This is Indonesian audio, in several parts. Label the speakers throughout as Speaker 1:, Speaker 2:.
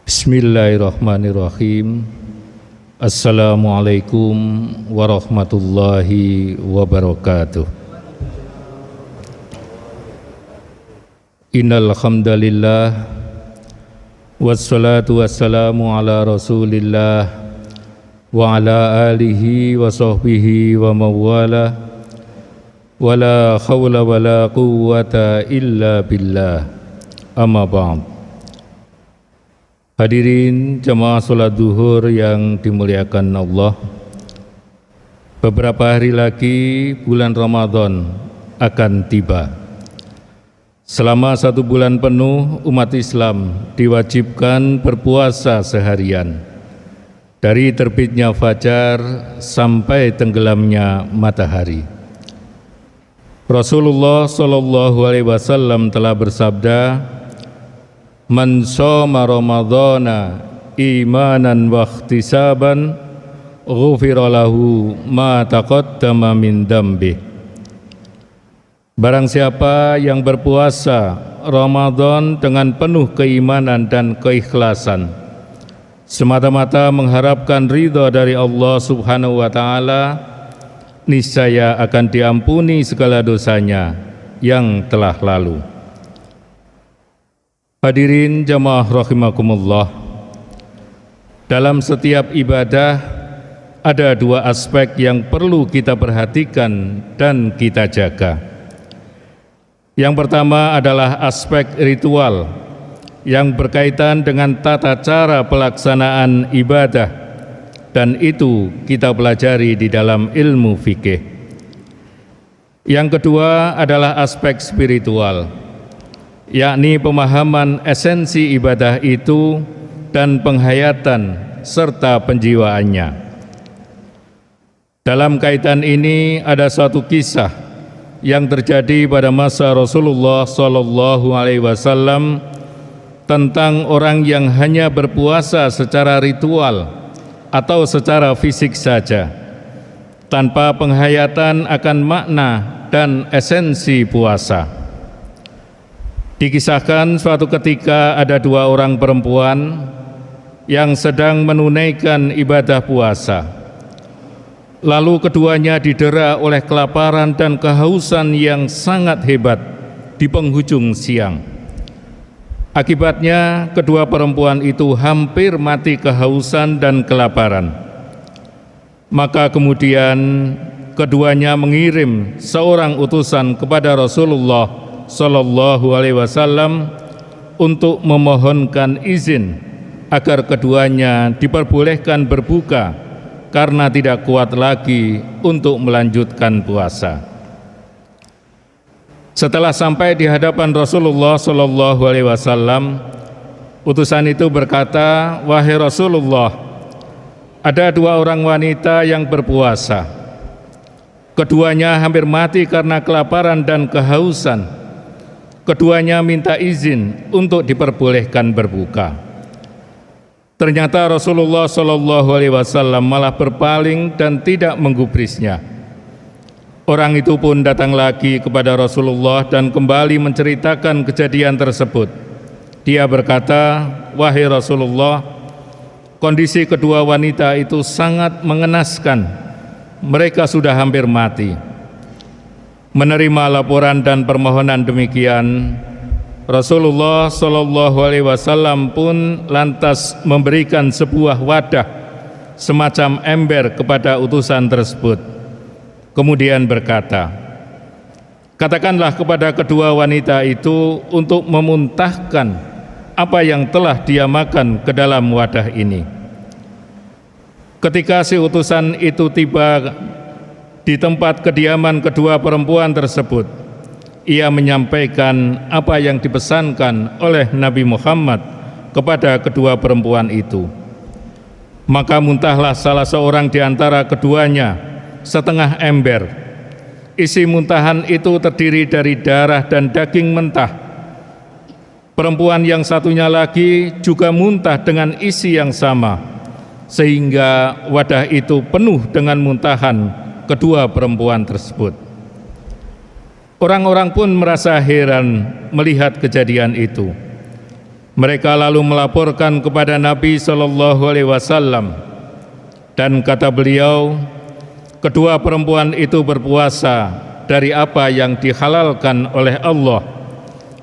Speaker 1: Bismillahirrahmanirrahim. Assalamualaikum warahmatullahi wabarakatuh. Innal hamdalillah wassalatu wassalamu ala Rasulillah wa ala alihi wa sahbihi wa mawala wala hawla wala quwwata illa billah. Amma ba'd. Hadirin jamaah sholat zuhur yang dimuliakan Allah, beberapa hari lagi bulan Ramadan akan tiba. Selama 1 bulan penuh umat Islam diwajibkan berpuasa seharian, dari terbitnya fajar sampai tenggelamnya matahari. Rasulullah SAW telah bersabda, "Man shoma Ramadhana imanan wa ihtisaban ghufira lahu ma taqaddama min dambi." Barang siapa yang berpuasa Ramadan dengan penuh keimanan dan keikhlasan, semata-mata mengharapkan ridha dari Allah Subhanahu wa taala, niscaya akan diampuni segala dosanya yang telah lalu. Hadirin jamaah rahimakumullah, dalam setiap ibadah ada 2 aspek yang perlu kita perhatikan dan kita jaga. Yang pertama adalah aspek ritual yang berkaitan dengan tata cara pelaksanaan ibadah, dan itu kita pelajari di dalam ilmu fikih. Yang kedua adalah aspek spiritual, yakni pemahaman esensi ibadah itu dan penghayatan serta penjiwaannya. Dalam kaitan ini ada suatu kisah yang terjadi pada masa Rasulullah SAW tentang orang yang hanya berpuasa secara ritual atau secara fisik saja, tanpa penghayatan akan makna dan esensi puasa. Dikisahkan suatu ketika ada 2 orang perempuan yang sedang menunaikan ibadah puasa. Lalu keduanya didera oleh kelaparan dan kehausan yang sangat hebat di penghujung siang. Akibatnya kedua perempuan itu hampir mati kehausan dan kelaparan. Maka kemudian keduanya mengirim seorang utusan kepada Rasulullah SAW untuk memohonkan izin agar keduanya diperbolehkan berbuka karena tidak kuat lagi untuk melanjutkan puasa. Setelah sampai di hadapan Rasulullah SAW, utusan itu berkata, "Wahai Rasulullah, ada 2 orang wanita yang berpuasa. Keduanya hampir mati karena kelaparan dan kehausan. Keduanya minta izin untuk diperbolehkan berbuka." Ternyata Rasulullah SAW malah berpaling dan tidak menggubrisnya. Orang itu pun datang lagi kepada Rasulullah dan kembali menceritakan kejadian tersebut. Dia berkata, "Wahai Rasulullah, kondisi kedua wanita itu sangat mengenaskan. Mereka sudah hampir mati." Menerima laporan dan permohonan demikian, Rasulullah SAW pun lantas memberikan sebuah wadah semacam ember kepada utusan tersebut. Kemudian berkata, "Katakanlah kepada kedua wanita itu untuk memuntahkan apa yang telah dia makan ke dalam wadah ini." Ketika si utusan itu tiba di tempat kediaman kedua perempuan tersebut, ia menyampaikan apa yang dipesankan oleh Nabi Muhammad kepada kedua perempuan itu. Maka muntahlah salah seorang di antara keduanya setengah ember. Isi muntahan itu terdiri dari darah dan daging mentah. Perempuan yang satunya lagi juga muntah dengan isi yang sama, sehingga wadah itu penuh dengan muntahan kedua perempuan tersebut. Orang-orang pun merasa heran melihat kejadian itu. Mereka lalu melaporkan kepada Nabi SAW, dan kata beliau, kedua perempuan itu berpuasa dari apa yang dihalalkan oleh Allah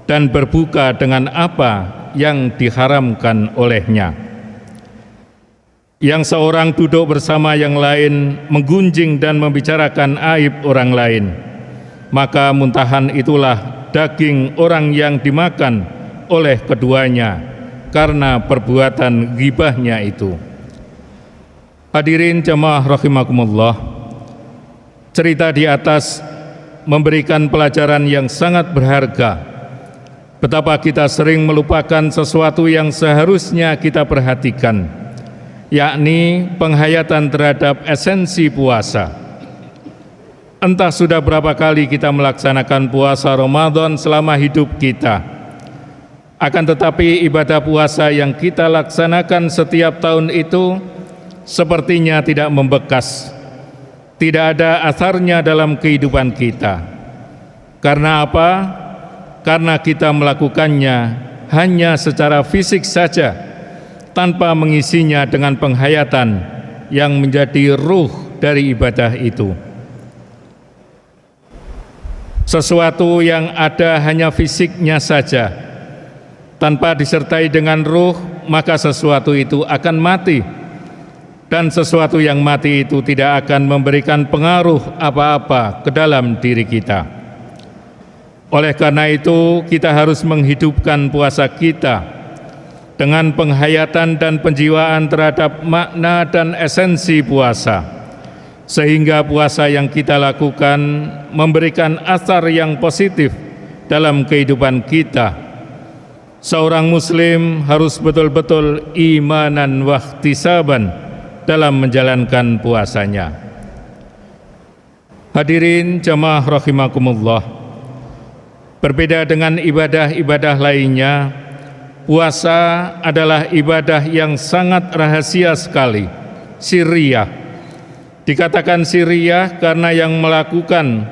Speaker 1: dan berbuka dengan apa yang diharamkan olehnya. Yang seorang duduk bersama yang lain menggunjing dan membicarakan aib orang lain, maka muntahan itulah daging orang yang dimakan oleh keduanya karena perbuatan ghibahnya itu. Hadirin jamaah rahimakumullah, cerita di atas memberikan pelajaran yang sangat berharga betapa kita sering melupakan sesuatu yang seharusnya kita perhatikan, yakni penghayatan terhadap esensi puasa. Entah sudah berapa kali kita melaksanakan puasa Ramadan selama hidup kita, akan tetapi ibadah puasa yang kita laksanakan setiap tahun itu sepertinya tidak membekas, tidak ada asarnya dalam kehidupan kita. Karena apa? Karena kita melakukannya hanya secara fisik saja, tanpa mengisinya dengan penghayatan yang menjadi ruh dari ibadah itu. Sesuatu yang ada hanya fisiknya saja, tanpa disertai dengan ruh, maka sesuatu itu akan mati, dan sesuatu yang mati itu tidak akan memberikan pengaruh apa-apa ke dalam diri kita. Oleh karena itu, kita harus menghidupkan puasa kita dengan penghayatan dan penjiwaan terhadap makna dan esensi puasa, sehingga puasa yang kita lakukan memberikan asar yang positif dalam kehidupan kita. Seorang muslim harus betul-betul imanan wahtisaban dalam menjalankan puasanya. Hadirin jamaah rahimakumullah, berbeda dengan ibadah-ibadah lainnya, puasa adalah ibadah yang sangat rahasia sekali, sirriyah. Dikatakan sirriyah karena yang melakukan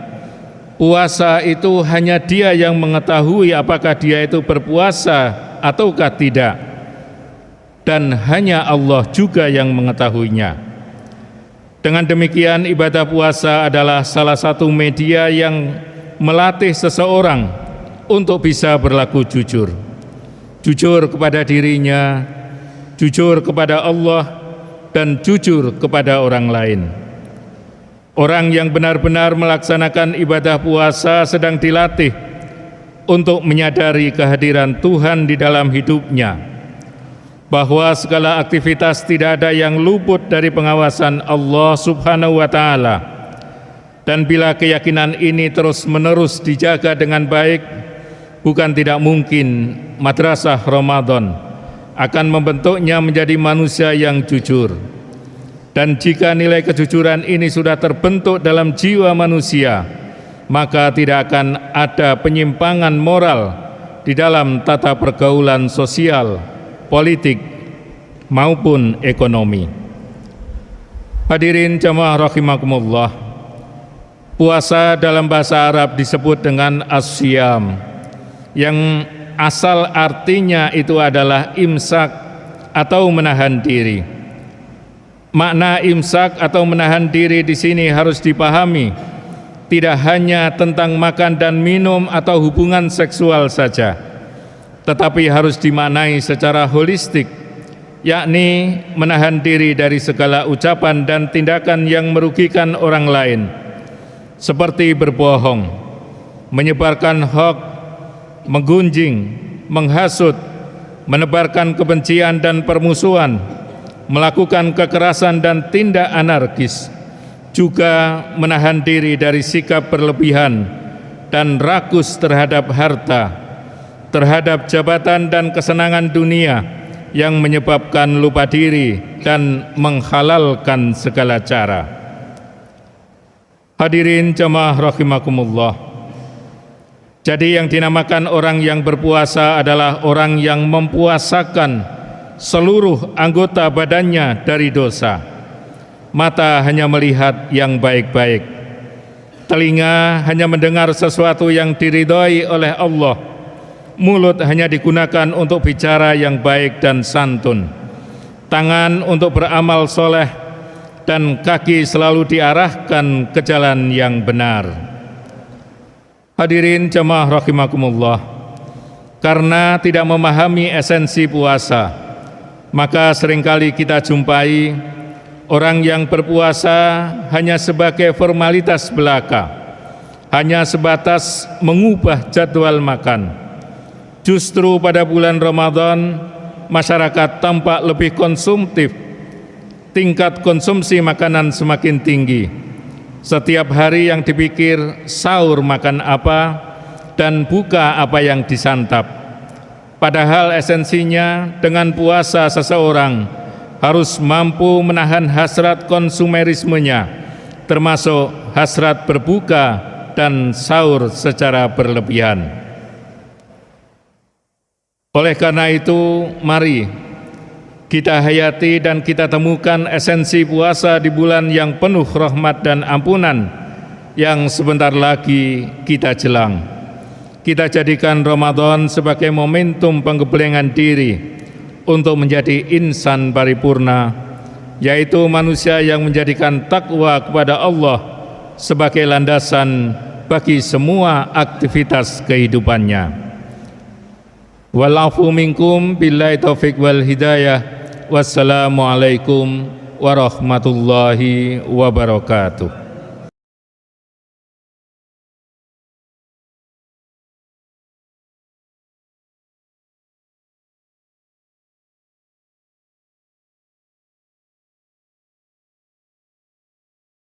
Speaker 1: puasa itu hanya dia yang mengetahui apakah dia itu berpuasa ataukah tidak, dan hanya Allah juga yang mengetahuinya. Dengan demikian, ibadah puasa adalah salah satu media yang melatih seseorang untuk bisa berlaku jujur. Jujur kepada dirinya, jujur kepada Allah, dan jujur kepada orang lain. Orang yang benar-benar melaksanakan ibadah puasa sedang dilatih untuk menyadari kehadiran Tuhan di dalam hidupnya, bahwa segala aktivitas tidak ada yang luput dari pengawasan Allah Subhanahu wa Ta'ala. Dan bila keyakinan ini terus-menerus dijaga dengan baik, bukan tidak mungkin madrasah Ramadan akan membentuknya menjadi manusia yang jujur. Dan jika nilai kejujuran ini sudah terbentuk dalam jiwa manusia, maka tidak akan ada penyimpangan moral di dalam tata pergaulan sosial, politik, maupun ekonomi. Hadirin jamaah rahimakumullah, puasa dalam bahasa Arab disebut dengan as-siyam, yang asal artinya itu adalah imsak atau menahan diri. Makna imsak atau menahan diri di sini harus dipahami tidak hanya tentang makan dan minum atau hubungan seksual saja, tetapi harus dimaknai secara holistik, yakni menahan diri dari segala ucapan dan tindakan yang merugikan orang lain, seperti berbohong, menyebarkan hoaks, menggunjing, menghasut, menebarkan kebencian dan permusuhan, melakukan kekerasan dan tindak anarkis, juga menahan diri dari sikap berlebihan dan rakus terhadap harta, terhadap jabatan dan kesenangan dunia yang menyebabkan lupa diri dan menghalalkan segala cara. Hadirin jamaah rahimakumullah, jadi yang dinamakan orang yang berpuasa adalah orang yang mempuasakan seluruh anggota badannya dari dosa. Mata hanya melihat yang baik-baik, telinga hanya mendengar sesuatu yang diridhai oleh Allah, mulut hanya digunakan untuk bicara yang baik dan santun, tangan untuk beramal soleh, dan kaki selalu diarahkan ke jalan yang benar. Hadirin jamaah rahimakumullah, karena tidak memahami esensi puasa, maka seringkali kita jumpai orang yang berpuasa hanya sebagai formalitas belaka, hanya sebatas mengubah jadwal makan. Justru pada bulan Ramadan, masyarakat tampak lebih konsumtif, tingkat konsumsi makanan semakin tinggi. Setiap hari yang dipikir sahur makan apa dan buka apa yang disantap. Padahal esensinya dengan puasa seseorang harus mampu menahan hasrat konsumerismenya, termasuk hasrat berbuka dan sahur secara berlebihan. Oleh karena itu, mari kita hayati dan kita temukan esensi puasa di bulan yang penuh rahmat dan ampunan yang sebentar lagi kita jelang. Kita jadikan Ramadan sebagai momentum penggeblengan diri untuk menjadi insan paripurna, yaitu manusia yang menjadikan takwa kepada Allah sebagai landasan bagi semua aktivitas kehidupannya. Wal-afu minkum billahi taufiq wal hidayah. Wassalamualaikum warahmatullahi wabarakatuh.